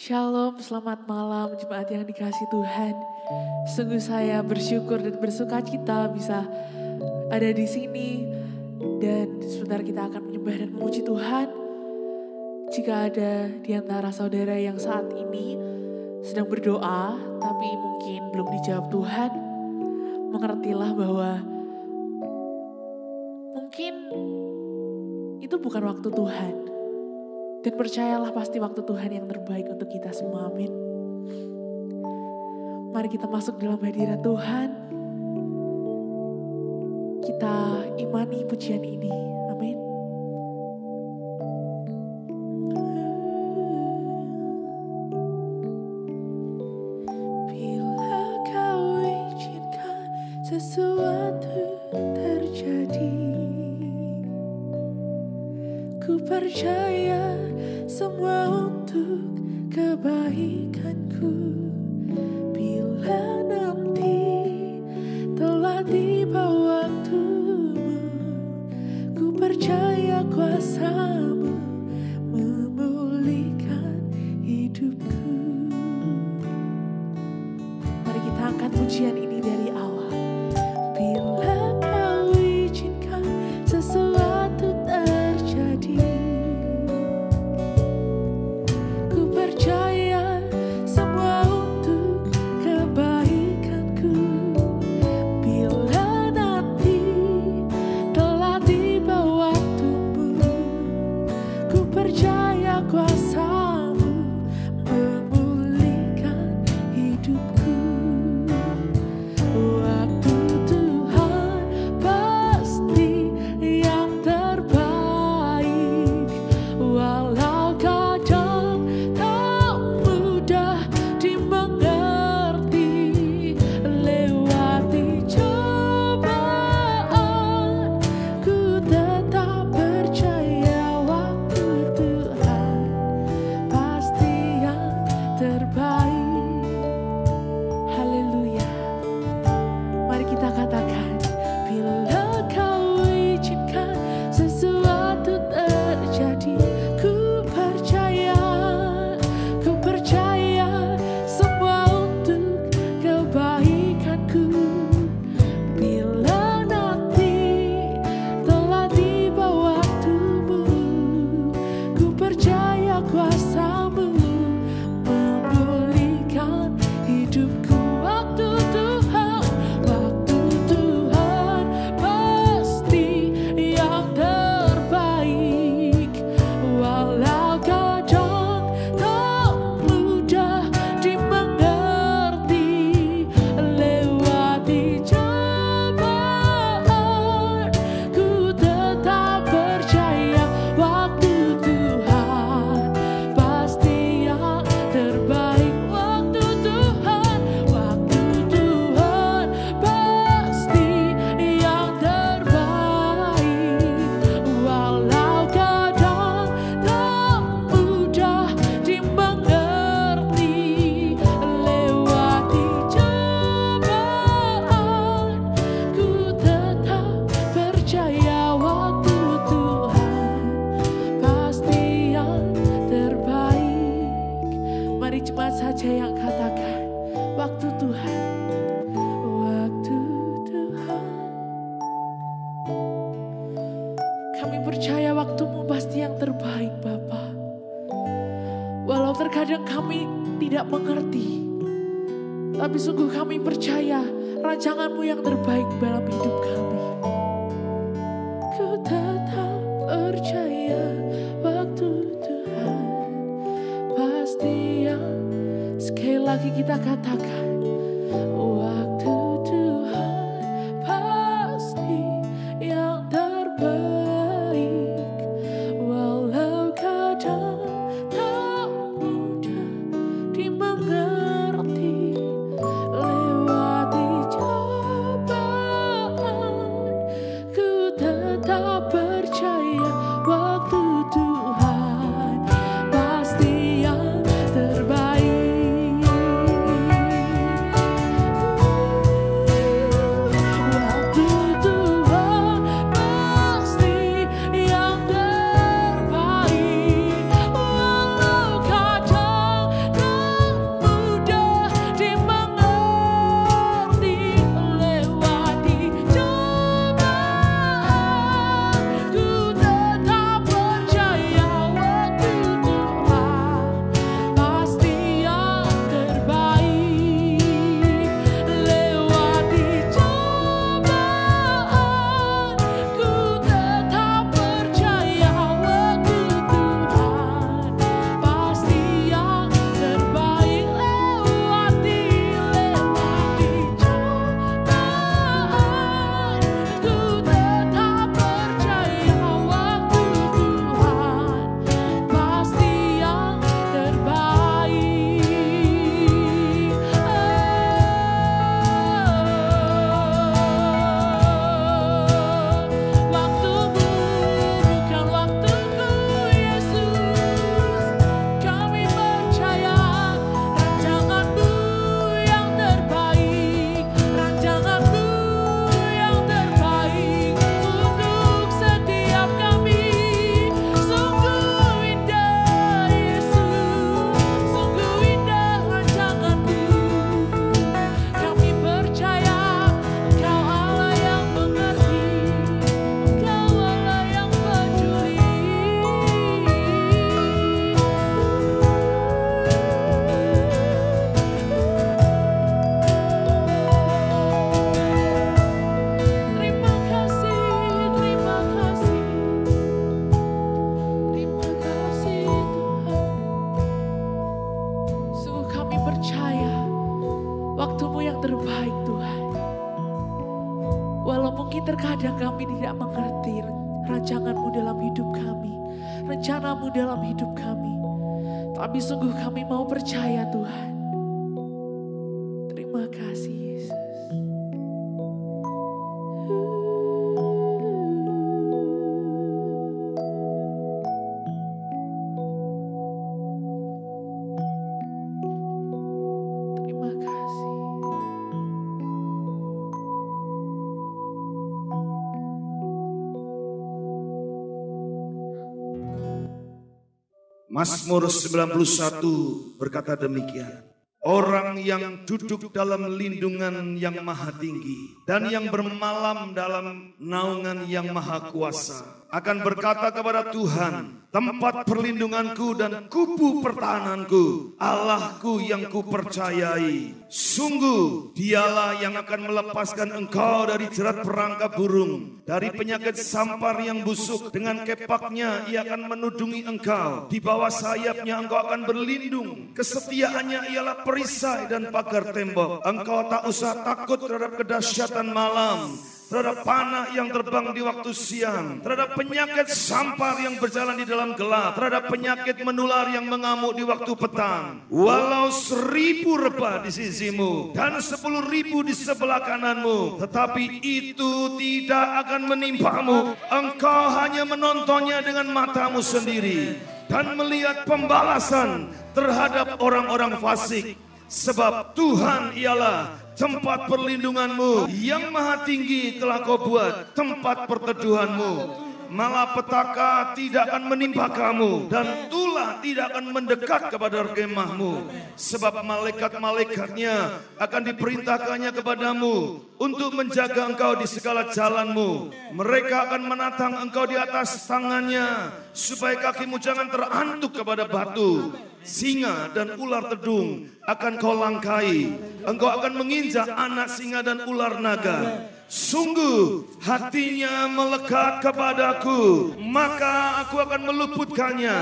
Shalom, selamat malam jemaat yang dikasihi Tuhan. Sungguh saya bersyukur dan bersuka cita bisa ada di sini. Dan sebentar kita akan menyembah dan memuji Tuhan. Jika ada di antara saudara yang saat ini sedang berdoa tapi mungkin belum dijawab Tuhan, mengertilah bahwa mungkin itu bukan waktu Tuhan. Dan percayalah pasti waktu Tuhan yang terbaik untuk kita semua, amin. Mari kita masuk dalam hadirat Tuhan. Kita imani pujian ini, amin. Bila kau izinkan sesuatu terjadi, ku percaya semua untuk kebaikanku. Bila nanti telah tiba waktumu, ku percaya kuasa-Mu memulihkan hidupku. Mari kita angkat pujian ini dari awal. Bila kau izinkan sesuatu terjadi, tapi sungguh kami percaya rancangan-Mu yang terbaik dalam hidup kami. Ku tetap percaya waktu Tuhan pasti yang, sekali lagi kita katakan, waktu Tuhan pasti yang terbaik. Walau kadang tak mudah dimengerti, lewati cobaan, ku tetap percaya waktu Tuhan pasti yang terbaik. Mungkin terkadang kami tidak mengerti rancangan-Mu dalam hidup kami, rencana-Mu dalam hidup kami. Tapi sungguh kami mau percaya Tuhan. Terima kasih Yesus. Terima kasih. Mazmur 91 berkata demikian. Orang yang duduk dalam lindungan yang maha tinggi dan yang bermalam dalam naungan yang maha kuasa akan berkata kepada Tuhan, tempat perlindunganku dan kubu pertahananku, Allahku yang kupercayai. Sungguh dialah yang akan melepaskan engkau dari jerat perangkap burung, dari penyakit sampar yang busuk. Dengan kepaknya ia akan menudungi engkau, di bawah sayapnya engkau akan berlindung. Kesetiaannya ialah perisai dan pagar tembok. Engkau tak usah takut terhadap kedahsyatan malam, terhadap panah yang terbang di waktu siang, terhadap penyakit sampar yang berjalan di dalam gelap, terhadap penyakit menular yang mengamuk di waktu petang. Walau 1000 rebah di sisimu dan 10.000 di sebelah kananmu, tetapi itu tidak akan menimpamu. Engkau hanya menontonnya dengan matamu sendiri dan melihat pembalasan terhadap orang-orang fasik. Sebab Tuhan ialah tempat perlindunganmu, yang maha tinggi telah kau buat tempat perteduhanmu. Malapetaka tidak akan menimpa kamu, dan tulah tidak akan mendekat kepada kemahmu. Sebab malaikat-malaikatnya akan diperintahkannya kepadamu untuk menjaga engkau di segala jalanmu. Mereka akan menatang engkau di atas tangannya, supaya kakimu jangan terantuk kepada batu. Singa dan ular tedung akan kau langkai. Engkau akan menginjak anak singa dan ular naga. Sungguh hatinya melekat kepadaku, maka aku akan meluputkannya.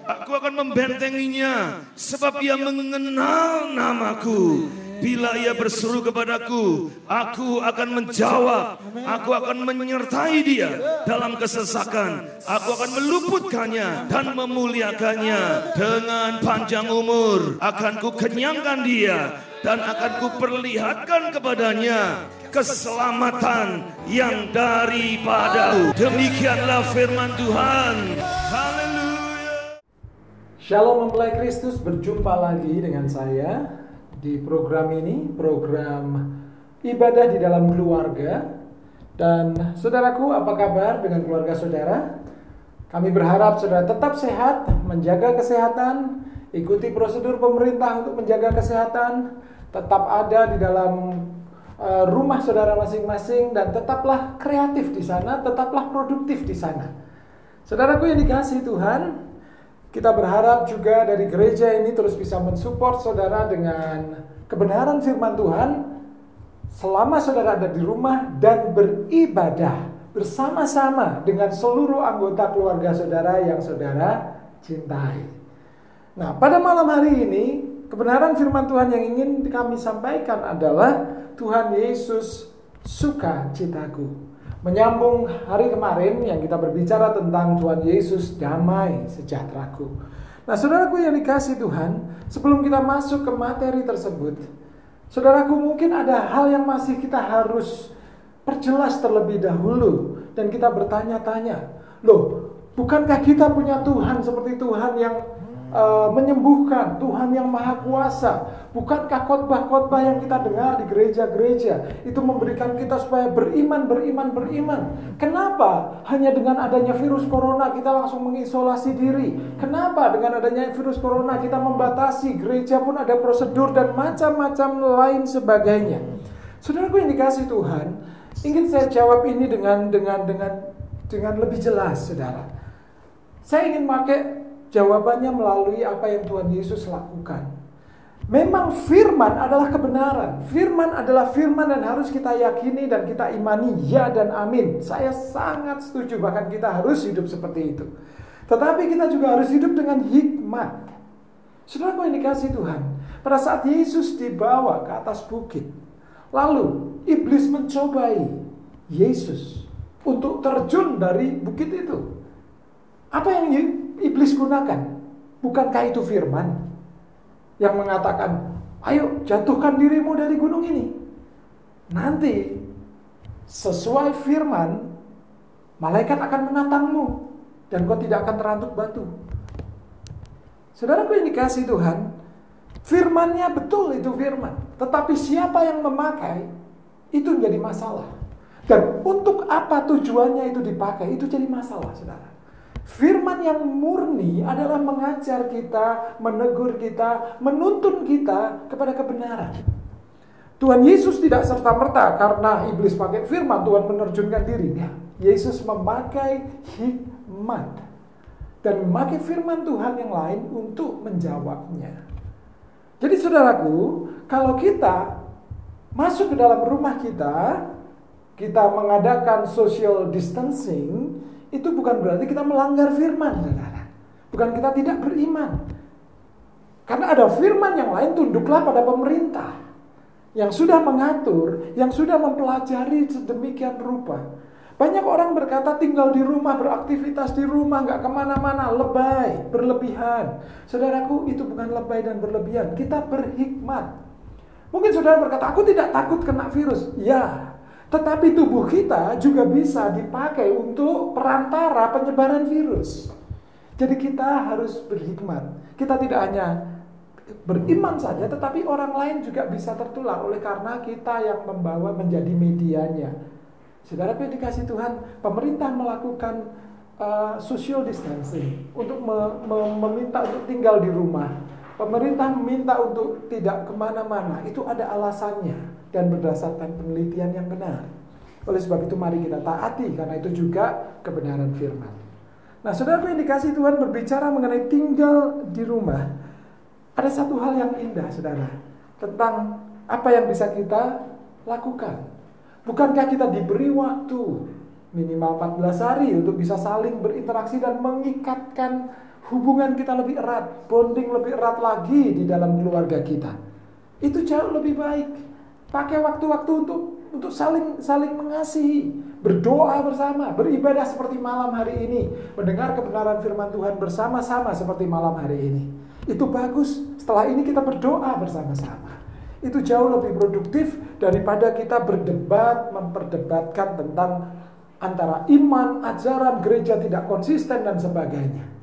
Aku akan membentenginya, sebab ia mengenal namaku. Bila ia berseru kepadaku, aku akan menjawab. Aku akan menyertai dia dalam kesesakan. Aku akan meluputkannya dan memuliakannya. Dengan panjang umur akan ku kenyangkan dia, dan akan ku perlihatkan kepadanya keselamatan yang daripada. Demikianlah firman Tuhan. Haleluya. Shalom mempelai Kristus, berjumpa lagi dengan saya di program ini, program ibadah di dalam keluarga. Dan saudaraku, apa kabar dengan keluarga saudara? Kami berharap saudara tetap sehat, menjaga kesehatan, ikuti prosedur pemerintah untuk menjaga kesehatan, tetap ada di dalam rumah saudara masing-masing, dan tetaplah kreatif di sana, tetaplah produktif di sana. Saudaraku yang dikasihi Tuhan, kita berharap juga dari gereja ini terus bisa mensupport saudara dengan kebenaran firman Tuhan selama saudara ada di rumah dan beribadah bersama-sama dengan seluruh anggota keluarga saudara yang saudara cintai. Nah, pada malam hari ini kebenaran firman Tuhan yang ingin kami sampaikan adalah Tuhan Yesus sukacitaku. Menyambung hari kemarin yang kita berbicara tentang Tuhan Yesus damai sejahteraku. Nah, saudaraku yang dikasihi Tuhan, sebelum kita masuk ke materi tersebut, saudaraku, mungkin ada hal yang masih kita harus perjelas terlebih dahulu. Dan kita bertanya-tanya, loh, bukankah kita punya Tuhan seperti Tuhan yang menyembuhkan, Tuhan yang maha kuasa? Bukankah khotbah-khotbah yang kita dengar di gereja-gereja itu memberikan kita supaya beriman? Kenapa hanya dengan adanya virus corona kita langsung mengisolasi diri? Kenapa dengan adanya virus corona kita membatasi, gereja pun ada prosedur dan macam-macam lain sebagainya? Saudaraku yang dikasihi Tuhan, ingin saya jawab ini dengan lebih jelas, saudara. Saya ingin pakai jawabannya melalui apa yang Tuhan Yesus lakukan. Memang firman adalah kebenaran. Firman adalah firman dan harus kita yakini dan kita imani, ya dan amin. Saya sangat setuju, bahkan kita harus hidup seperti itu. Tetapi kita juga harus hidup dengan hikmat. Saudaraku yang dikasihi Tuhan, pada saat Yesus dibawa ke atas bukit, lalu iblis mencobai Yesus untuk terjun dari bukit itu. Apa yang iblis gunakan? Bukankah itu firman yang mengatakan, ayo jatuhkan dirimu dari gunung ini. Nanti sesuai firman, malaikat akan menatangmu dan kau tidak akan terantuk batu. Saudaraku yang dikasihi Tuhan, firmannya betul itu firman. Tetapi siapa yang memakai, itu menjadi masalah. Dan untuk apa tujuannya itu dipakai, itu jadi masalah, saudara. Firman yang murni adalah mengajar kita, menegur kita, menuntun kita kepada kebenaran. Tuhan Yesus tidak serta-merta karena iblis pakai firman, Tuhan menerjunkan diri. Ya, Yesus memakai hikmat dan memakai firman Tuhan yang lain untuk menjawabnya. Jadi saudaraku, kalau kita masuk ke dalam rumah kita mengadakan social distancing, itu bukan berarti kita melanggar firman, saudara. Bukan kita tidak beriman. Karena ada firman yang lain, tunduklah pada pemerintah yang sudah mengatur, yang sudah mempelajari sedemikian rupa. Banyak orang berkata tinggal di rumah, beraktivitas di rumah, gak kemana-mana, lebay, berlebihan. Saudaraku, itu bukan lebay dan berlebihan. Kita berhikmat. Mungkin saudara berkata, aku tidak takut kena virus. Ya, tetapi tubuh kita juga bisa dipakai untuk perantara penyebaran virus. Jadi kita harus berhikmat. Kita tidak hanya beriman saja, tetapi orang lain juga bisa tertular oleh karena kita yang membawa menjadi medianya. Saudara yang dikasih Tuhan, pemerintah melakukan social distancing untuk meminta untuk tinggal di rumah. Pemerintah meminta untuk tidak kemana-mana. Itu ada alasannya dan berdasarkan penelitian yang benar. Oleh sebab itu mari kita taati, karena itu juga kebenaran firman. Nah, saudara yang dikasih Tuhan, berbicara mengenai tinggal di rumah, ada satu hal yang indah, saudara, tentang apa yang bisa kita lakukan. Bukankah kita diberi waktu minimal 14 hari untuk bisa saling berinteraksi dan mengikatkan hubungan kita lebih erat, bonding lebih erat lagi di dalam keluarga kita. Itu jauh lebih baik. Pakai waktu-waktu untuk saling mengasihi, berdoa bersama, beribadah seperti malam hari ini, mendengar kebenaran firman Tuhan bersama-sama seperti malam hari ini. Itu bagus. Setelah ini kita berdoa bersama-sama. Itu jauh lebih produktif daripada kita berdebat, memperdebatkan tentang antara iman, ajaran, gereja tidak konsisten dan sebagainya.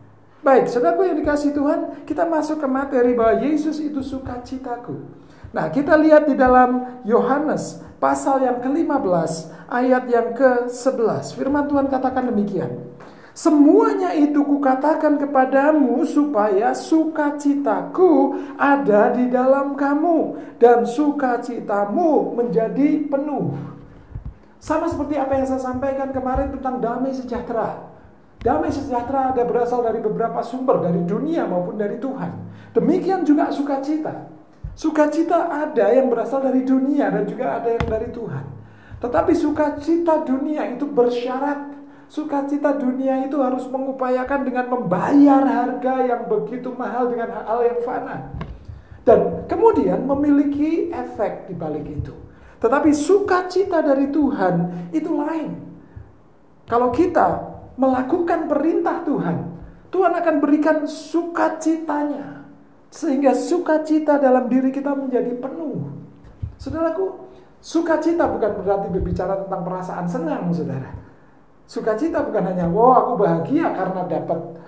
Baik, saudaraku yang dikasih Tuhan, kita masuk ke materi bahwa Yesus itu sukacitaku. Nah, kita lihat di dalam Yohanes pasal yang ke-15 ayat yang ke-11. Firman Tuhan katakan demikian. Semuanya itu kukatakan kepadamu supaya sukacitaku ada di dalam kamu dan sukacitamu menjadi penuh. Sama seperti apa yang saya sampaikan kemarin tentang damai sejahtera. Damai sejahtera ada berasal dari beberapa sumber, dari dunia maupun dari Tuhan. Demikian juga sukacita. Sukacita ada yang berasal dari dunia dan juga ada yang dari Tuhan. Tetapi sukacita dunia itu bersyarat. Sukacita dunia itu harus mengupayakan dengan membayar harga yang begitu mahal dengan hal yang fana. Dan kemudian memiliki efek di balik itu. Tetapi sukacita dari Tuhan itu lain. Kalau kita melakukan perintah Tuhan, Tuhan akan berikan sukacitanya. Sehingga sukacita dalam diri kita menjadi penuh. Saudaraku, sukacita bukan berarti berbicara tentang perasaan senang, saudara. Sukacita bukan hanya, aku bahagia karena dapat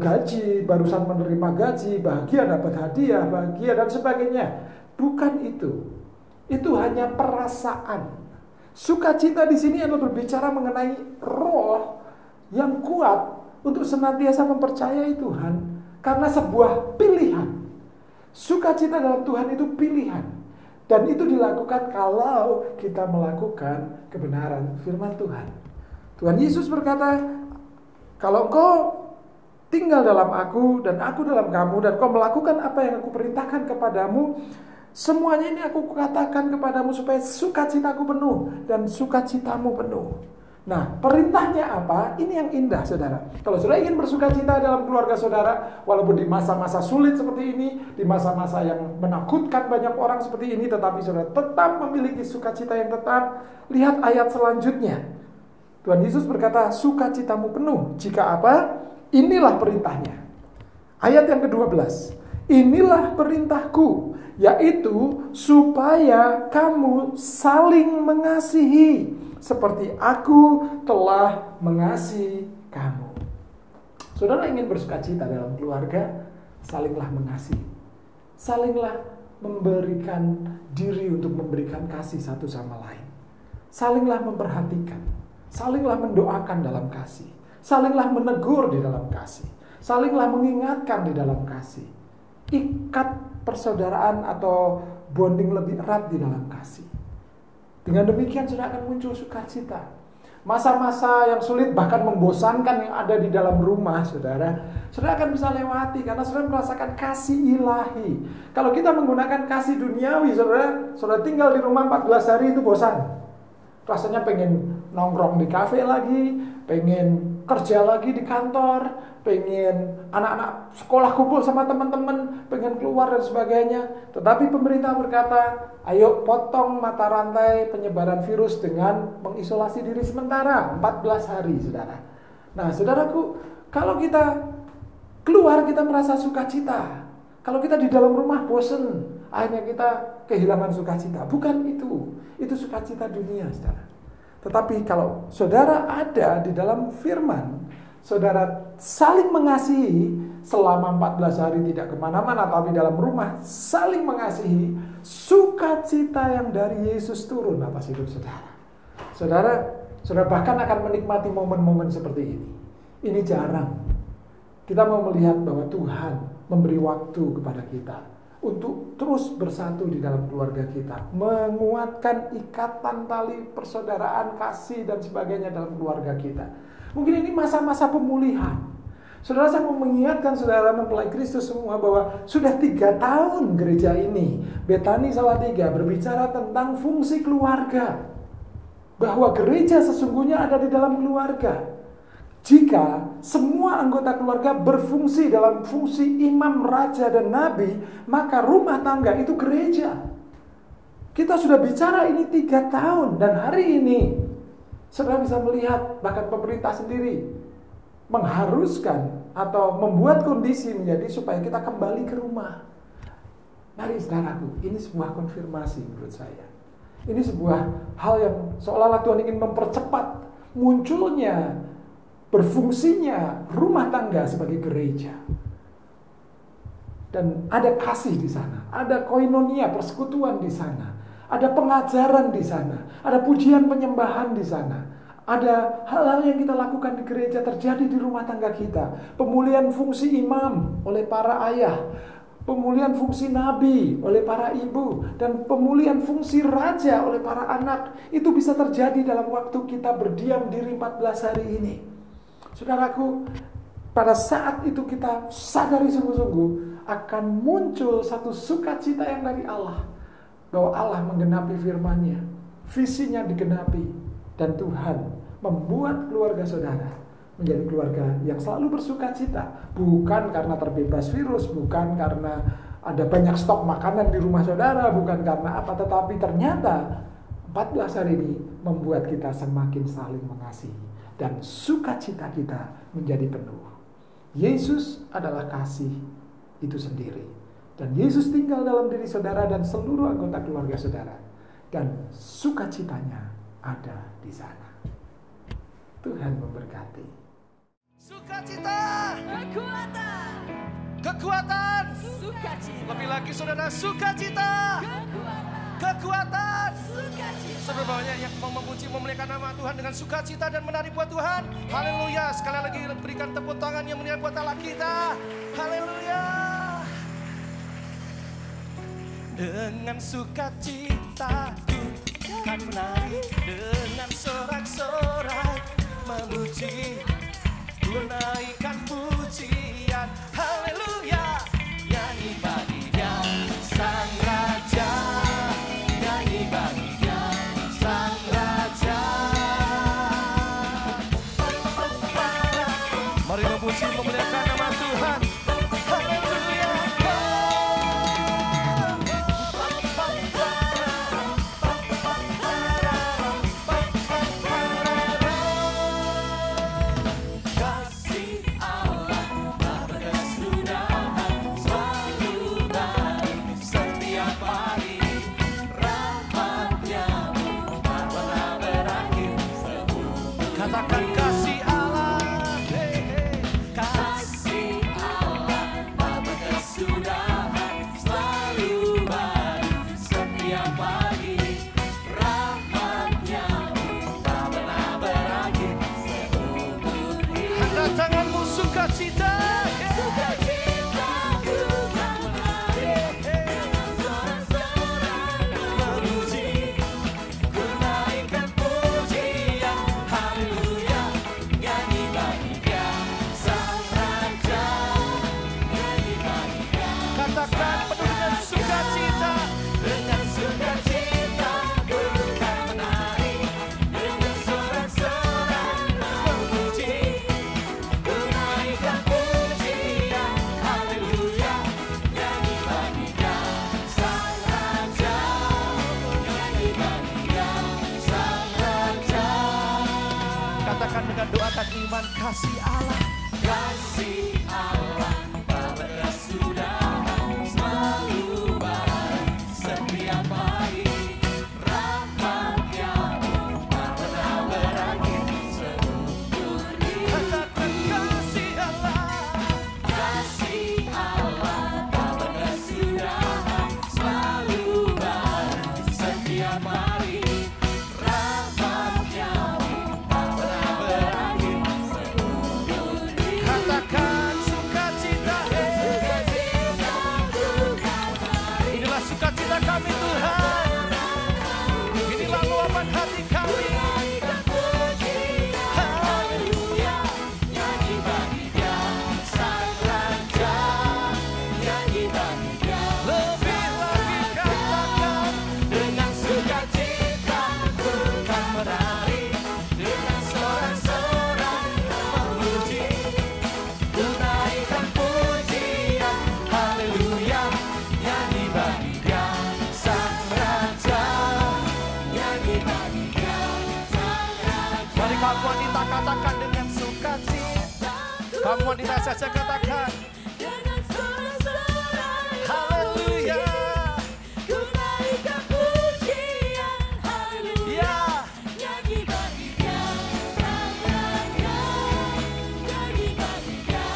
gaji, barusan menerima gaji, bahagia dapat hadiah, bahagia dan sebagainya. Bukan itu. Itu hanya perasaan. Sukacita di sini adalah berbicara mengenai roh yang kuat untuk senantiasa mempercayai Tuhan karena sebuah pilihan. Sukacita dalam Tuhan itu pilihan. Dan itu dilakukan kalau kita melakukan kebenaran firman Tuhan. Tuhan Yesus berkata, kalau engkau tinggal dalam aku dan aku dalam kamu dan kau melakukan apa yang aku perintahkan kepadamu, semuanya ini aku katakan kepadamu supaya sukacitaku penuh dan sukacitamu penuh. Nah, perintahnya apa? Ini yang indah, saudara. Kalau saudara ingin bersukacita dalam keluarga saudara, walaupun di masa-masa sulit seperti ini, di masa-masa yang menakutkan banyak orang seperti ini, tetapi saudara tetap memiliki sukacita yang tetap, lihat ayat selanjutnya. Tuhan Yesus berkata, sukacitamu penuh. Jika apa? Inilah perintahnya. Ayat yang ke-12. Inilah perintahku, yaitu supaya kamu saling mengasihi seperti aku telah mengasihi kamu. Saudara ingin bersukacita dalam keluarga, salinglah mengasihi. Salinglah memberikan diri untuk memberikan kasih satu sama lain. Salinglah memperhatikan. Salinglah mendoakan dalam kasih. Salinglah menegur di dalam kasih. Salinglah mengingatkan di dalam kasih. Ikat persaudaraan atau bonding lebih erat di dalam kasih. Dengan demikian sudah akan muncul sukacita. Masa-masa yang sulit bahkan membosankan yang ada di dalam rumah, saudara akan bisa lewati karena saudara merasakan kasih ilahi. Kalau kita menggunakan kasih duniawi, saudara tinggal di rumah 14 hari itu bosan. Rasanya pengen nongkrong di kafe lagi, pengen kerja lagi di kantor, pengen anak-anak sekolah kumpul sama teman-teman, pengen keluar dan sebagainya. Tetapi pemerintah berkata, ayo potong mata rantai penyebaran virus dengan mengisolasi diri sementara 14 hari, saudara. Nah, saudaraku, kalau kita keluar kita merasa sukacita. Kalau kita di dalam rumah bosen, akhirnya kita kehilangan sukacita. Bukan itu sukacita dunia, saudara. Tetapi kalau saudara ada di dalam firman, saudara saling mengasihi selama 14 hari tidak kemana-mana, tapi dalam rumah saling mengasihi, sukacita yang dari Yesus turun atas hidup saudara. Saudara bahkan akan menikmati momen-momen seperti ini. Ini jarang. Kita mau melihat bahwa Tuhan memberi waktu kepada kita untuk terus bersatu di dalam keluarga kita, menguatkan ikatan tali persaudaraan, kasih dan sebagainya dalam keluarga kita. Mungkin ini masa-masa pemulihan. Saudara, saya mau mengingatkan saudara mempelai Kristus semua bahwa sudah 3 tahun gereja ini, Betani Salatiga, berbicara tentang fungsi keluarga, bahwa gereja sesungguhnya ada di dalam keluarga. Jika semua anggota keluarga berfungsi dalam fungsi imam, raja, dan nabi, maka rumah tangga itu gereja. Kita sudah bicara ini 3 tahun, dan hari ini saudara bisa melihat bahkan pemerintah sendiri mengharuskan atau membuat kondisi menjadi supaya kita kembali ke rumah. Mari saudaraku, ini sebuah konfirmasi menurut saya. Ini sebuah hal yang seolah-olah Tuhan ingin mempercepat munculnya, berfungsinya rumah tangga sebagai gereja. Dan ada kasih di sana, ada koinonia, persekutuan di sana, ada pengajaran di sana, ada pujian penyembahan di sana, ada hal-hal yang kita lakukan di gereja terjadi di rumah tangga kita. Pemulihan fungsi imam oleh para ayah, pemulihan fungsi nabi oleh para ibu, dan pemulihan fungsi raja oleh para anak. Itu bisa terjadi dalam waktu kita berdiam diri 14 hari ini. Saudaraku, pada saat itu kita sadari sungguh-sungguh akan muncul satu sukacita yang dari Allah, bahwa Allah menggenapi firman-Nya, visinya digenapi, dan Tuhan membuat keluarga saudara menjadi keluarga yang selalu bersukacita. Bukan karena terbebas virus, bukan karena ada banyak stok makanan di rumah saudara, bukan karena apa, tetapi ternyata 14 hari ini membuat kita semakin saling mengasihi. Dan sukacita kita menjadi penuh. Yesus adalah kasih itu sendiri. Dan Yesus tinggal dalam diri saudara dan seluruh anggota keluarga saudara. Dan sukacitanya ada di sana. Tuhan memberkati. Sukacita. Kekuatan. Sukacita. Lebih lagi saudara, sukacita. Kekuatan. Sukacita. Saudara bawahnya yang mau memuji memuliakan nama Tuhan dengan sukacita dan menari buat Tuhan. Haleluya. Sekali lagi berikan tepuk tangan yang meriah buat Allah kita. Haleluya. Dengan sukacita ku kan menari, dengan sorak-sorai memuji, ku naikkan pujian. Haleluya. Nyanyi bagi Dia Sang Raja, nyanyi bagi Dia Sang Raja. Katakan kasih Allah, Kasih Allah Bapa kesudahan selalu baru setiap pagi. Rahmat-Nya tak pernah berakhir seumur hidup. angkat tanganmu sukacita. Sukacita bukan menari dengan sorak-sorai memuji. Ku naikkan pujian, haleluya, nyanyi bagi Dia Sang Raja, nyanyi bagi Dia. Katakan penuh dengan sukacita. Dengan sukacita bukan menari, dengan sorak-sorai memuji. Ku naikkan pujian, haleluya, nyanyi bagi Dia Sang Raja, nyanyi bagi Dia Sang Raja. Katakan dengan doa dan iman, kasih Allah. Kasih Allah Bapa kesudahan selalu baru setiap hari. Rahmat-Nya tak pernah berakhir seumur hidup. Katakan kasih Allah. Kasih Allah Bapa kesudahan selalu baru setiap hari. Rahmat-Nya tak pernah berakhir seumur hidup. Katakan sukacita. Sukacita bukan menari. Inilah sukacita kami Tuhan. Inilah luapan hati kami. Naikkan pujian, haleluya, nyanyi bagi Dia Sang Raja, nyanyi bagi Dia. Lebih lagi katakan. Dengan sukacita bukan menari, dengan sorak-sorai memuji. Ku naikkan pujian, haleluya, nyanyi bagi Dia Sang Raja, nyanyi bagi Dia Sang Raja. Mari kamu wanita katakan dengan sukacita. Kamu wanita saja katakan. Dengan sorak-sorai Haleluya. ku naikkan pujian, haleluya, Ya. nyanyi bagi Dia Sang Raja, nyanyi bagi Dia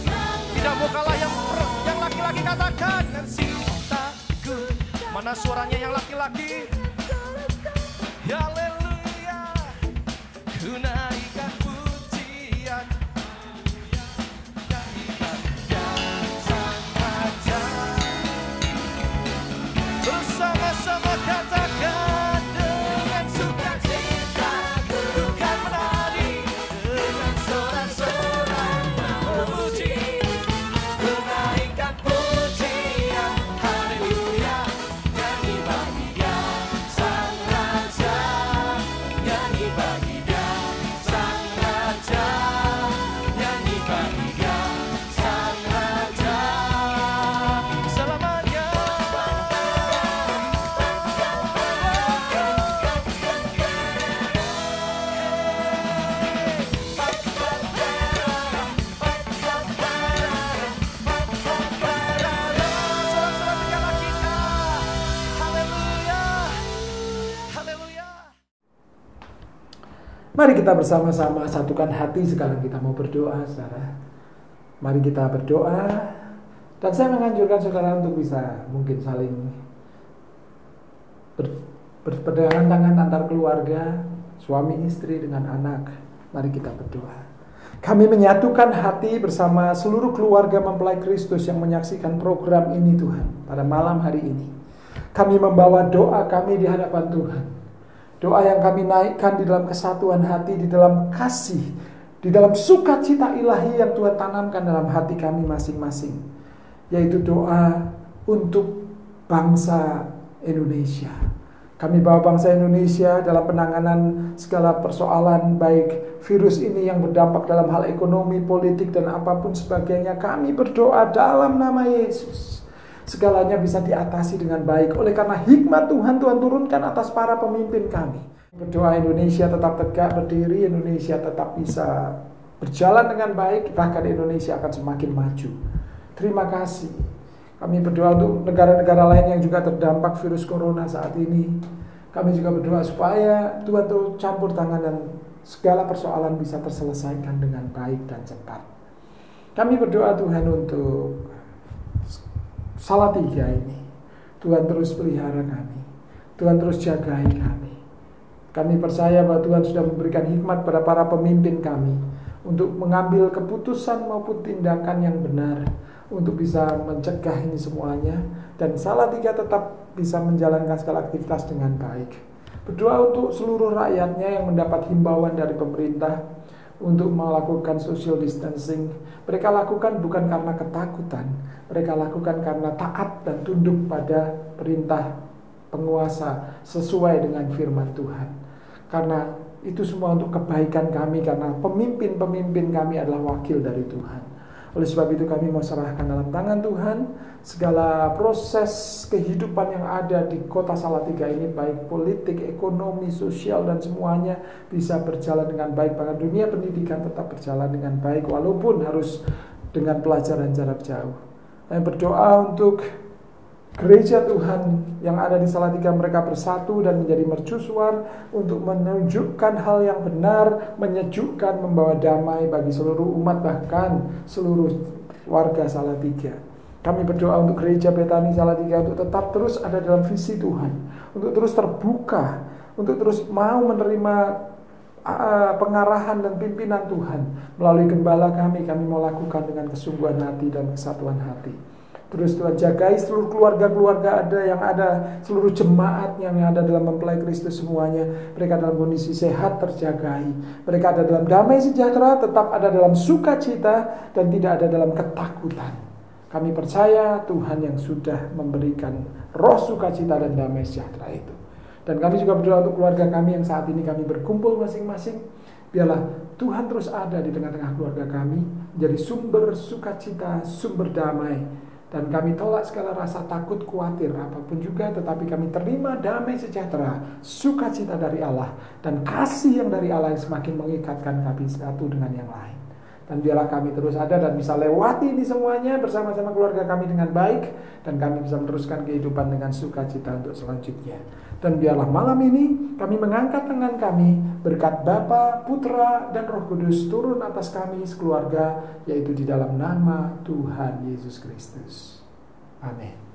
Sang Raja. Tidak mau kalah yang laki-laki katakan. Dan cintaku. Mana suaranya yang laki-laki? Haleluya. Ku naikkan pujian. Nyanyi bagi Dia Sang Raja. Bersama-sama katakan dengan sukacita bukan menari, dengan sorak-sorai memuji. Ku naikkan pujian, haleluya, nyanyi bagi Dia Sang Raja, nyanyi bagi Dia Sang Raja, nyanyi bagi Dia Sang Raja. Selamanya. Sorak-sorai tinggallah kita. Haleluya. Haleluya. Mari kita bersama-sama satukan hati sekarang kita mau berdoa, saudara. Mari kita berdoa. Dan saya menganjurkan saudara untuk bisa mungkin saling berpegangan tangan antar keluarga, suami istri dengan anak. Mari kita berdoa. Kami menyatukan hati bersama seluruh keluarga mempelai Kristus yang menyaksikan program ini Tuhan pada malam hari ini. Kami membawa doa kami di hadapan Tuhan. Doa yang kami naikkan di dalam kesatuan hati, di dalam kasih, di dalam sukacita ilahi yang Tuhan tanamkan dalam hati kami masing-masing. Yaitu doa untuk bangsa Indonesia. Kami bawa bangsa Indonesia dalam penanganan segala persoalan, baik virus ini yang berdampak dalam hal ekonomi, politik, dan apapun sebagainya. Kami berdoa dalam nama Yesus. Segalanya bisa diatasi dengan baik. Oleh karena hikmat Tuhan, Tuhan turunkan atas para pemimpin kami. Berdoa Indonesia tetap tegak berdiri, Indonesia tetap bisa berjalan dengan baik, bahkan Indonesia akan semakin maju. Terima kasih. Kami berdoa untuk negara-negara lain yang juga terdampak virus corona saat ini. Kami juga berdoa supaya Tuhan tuh campur tangan dan segala persoalan bisa terselesaikan dengan baik dan cepat. Kami berdoa Tuhan untuk Salatiga ini. Tuhan terus pelihara kami. Tuhan terus jagai kami. Kami percaya bahwa Tuhan sudah memberikan hikmat pada para pemimpin kami untuk mengambil keputusan maupun tindakan yang benar untuk bisa mencegah ini semuanya, dan Salatiga tetap bisa menjalankan segala aktivitas dengan baik. Berdoa untuk seluruh rakyatnya yang mendapat himbauan dari pemerintah untuk melakukan social distancing. Mereka lakukan bukan karena ketakutan, mereka lakukan karena taat dan tunduk pada perintah penguasa sesuai dengan firman Tuhan. Karena itu semua untuk kebaikan kami, karena pemimpin-pemimpin kami adalah wakil dari Tuhan. Oleh sebab itu kami mau serahkan dalam tangan Tuhan segala proses kehidupan yang ada di kota Salatiga ini, baik politik, ekonomi, sosial, dan semuanya bisa berjalan dengan baik. Bahkan dunia pendidikan tetap berjalan dengan baik walaupun harus dengan pelajaran jarak jauh. Kami berdoa untuk gereja Tuhan yang ada di Salatiga, mereka bersatu dan menjadi mercusuar untuk menunjukkan hal yang benar, menyejukkan, membawa damai bagi seluruh umat, bahkan seluruh warga Salatiga. Kami berdoa untuk gereja Betani Salatiga untuk tetap terus ada dalam visi Tuhan, untuk terus terbuka, untuk terus mau menerima pengarahan dan pimpinan Tuhan melalui gembala kami mau lakukan dengan kesungguhan hati dan kesatuan hati. Terus Tuhan jagai seluruh keluarga-keluarga seluruh jemaat yang ada dalam mempelai Kristus semuanya. Mereka dalam kondisi sehat terjagai. Mereka ada dalam damai sejahtera, tetap ada dalam sukacita, dan tidak ada dalam ketakutan. Kami percaya Tuhan yang sudah memberikan roh sukacita dan damai sejahtera itu. Dan kami juga berdoa untuk keluarga kami yang saat ini kami berkumpul masing-masing. Biarlah Tuhan terus ada di tengah-tengah keluarga kami, menjadi sumber sukacita, sumber damai. Dan kami tolak segala rasa takut, khawatir, apapun juga, tetapi kami terima damai sejahtera, sukacita dari Allah, dan kasih yang dari Allah yang semakin mengikatkan kami satu dengan yang lain. Dan biarlah kami terus ada dan bisa lewati ini semuanya bersama-sama keluarga kami dengan baik, dan kami bisa meneruskan kehidupan dengan sukacita untuk selanjutnya. Dan biarlah malam ini kami mengangkat tangan kami, berkat Bapa, Putra, dan Roh Kudus turun atas kami sekeluarga, yaitu di dalam nama Tuhan Yesus Kristus. Amin.